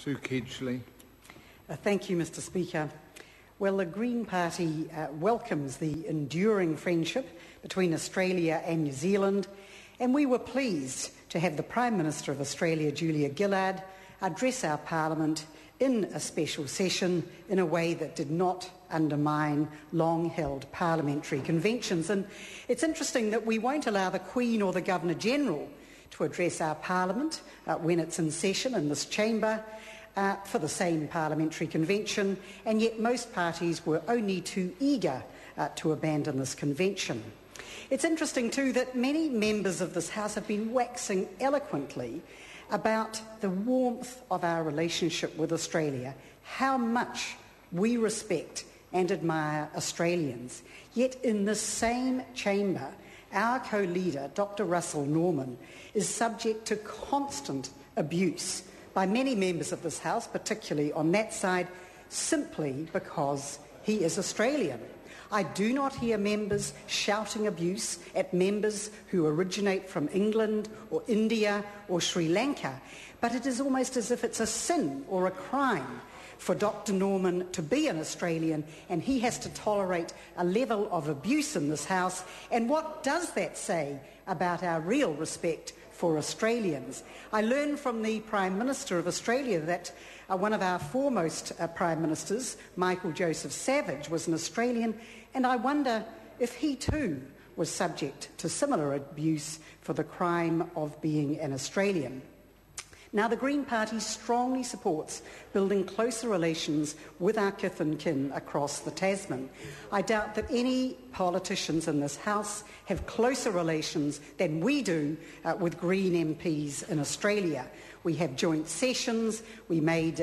Sue Kedgley. Thank you, Mr Speaker. Well, the Green Party welcomes the enduring friendship between Australia and New Zealand, and we were pleased to have the Prime Minister of Australia, Julia Gillard, address our Parliament in a special session in a way that did not undermine long-held parliamentary conventions. And it's interesting that we won't allow the Queen or the Governor-General to address our Parliament when it's in session in this chamber for the same parliamentary convention, and yet most parties were only too eager to abandon this convention. It's interesting too that many members of this House have been waxing eloquently about the warmth of our relationship with Australia, how much we respect and admire Australians. Yet in this same chamber, our co-leader, Dr Russell Norman, is subject to constant abuse by many members of this House, particularly on that side, simply because he is Australian. I do not hear members shouting abuse at members who originate from England or India or Sri Lanka, but it is almost as if it's a sin or a crime for Dr Norman to be an Australian, and he has to tolerate a level of abuse in this House. And what does that say about our real respect for Australians? I learned from the Prime Minister of Australia that one of our foremost Prime Ministers, Michael Joseph Savage, was an Australian, and I wonder if he too was subject to similar abuse for the crime of being an Australian. Now, the Green Party strongly supports building closer relations with our kith and kin across the Tasman. I doubt that any politicians in this House have closer relations than we do with Green MPs in Australia. We have joint sessions, we make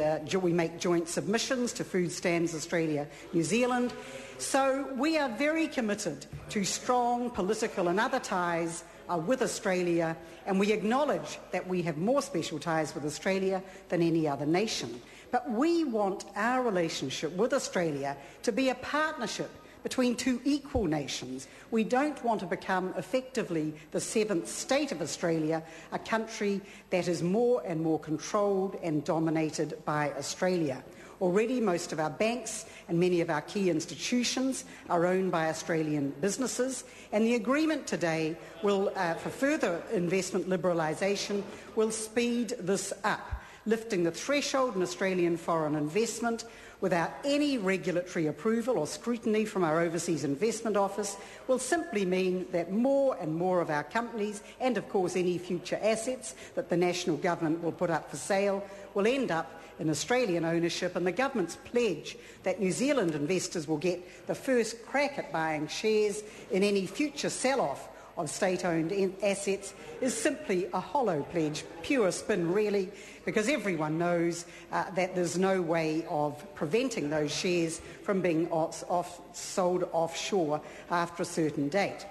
joint submissions to Food Standards Australia, New Zealand. So we are very committed to strong political and other ties with Australia, and we acknowledge that we have more special ties with Australia than any other nation. But we want our relationship with Australia to be a partnership between two equal nations. We don't want to become effectively the seventh state of Australia, a country that is more and more controlled and dominated by Australia. Already most of our banks and many of our key institutions are owned by Australian businesses, and the agreement today will, for further investment liberalisation, will speed this up. Lifting the threshold in Australian foreign investment without any regulatory approval or scrutiny from our Overseas Investment Office will simply mean that more and more of our companies, and of course any future assets that the national government will put up for sale, will end up in Australian ownership, and the government's pledge that New Zealand investors will get the first crack at buying shares in any future sell-off of state-owned assets is simply a hollow pledge, pure spin really, because everyone knows that there's no way of preventing those shares from being sold offshore after a certain date.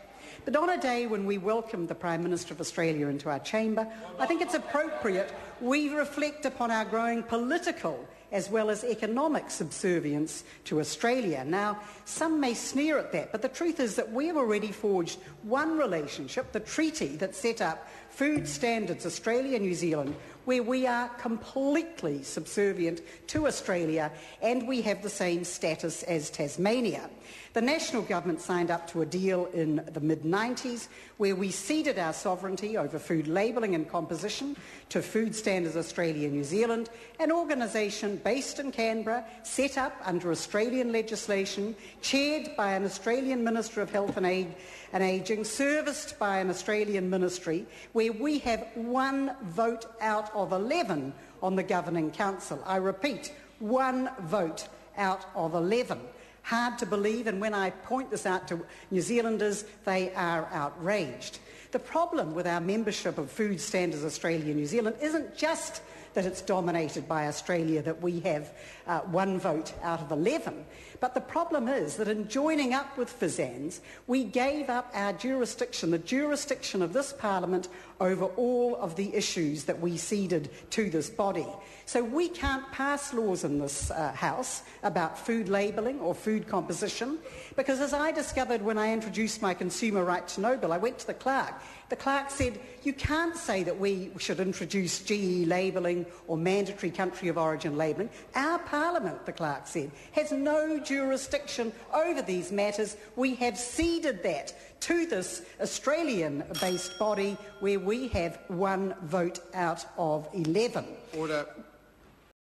But on a day when we welcome the Prime Minister of Australia into our chamber, I think it's appropriate we reflect upon our growing political as well as economic subservience to Australia. Now, some may sneer at that, but the truth is that we have already forged one relationship, the treaty that set up Food Standards Australia and New Zealand, where we are completely subservient to Australia and we have the same status as Tasmania. The national government signed up to a deal in the mid-90s where we ceded our sovereignty over food labelling and composition to Food Standards Australia and New Zealand, an organisation based in Canberra, set up under Australian legislation, chaired by an Australian Minister of Health and Ageing, serviced by an Australian ministry, where we have one vote out of 11 on the Governing Council. I repeat, one vote out of 11. Hard to believe, and when I point this out to New Zealanders, they are outraged. The problem with our membership of Food Standards Australia and New Zealand isn't just that it's dominated by Australia, that we have one vote out of 11. But the problem is that in joining up with FSANZ, we gave up our jurisdiction, the jurisdiction of this Parliament over all of the issues that we ceded to this body. So we can't pass laws in this House about food labelling or food composition, because as I discovered when I introduced my Consumer Right to Know bill, I went to the clerk. The clerk said, you can't say that we should introduce GE labelling or mandatory country of origin labelling. Our Parliament, the clerk said, has no jurisdiction over these matters. We have ceded that to this Australian-based body where we have one vote out of 11. Order.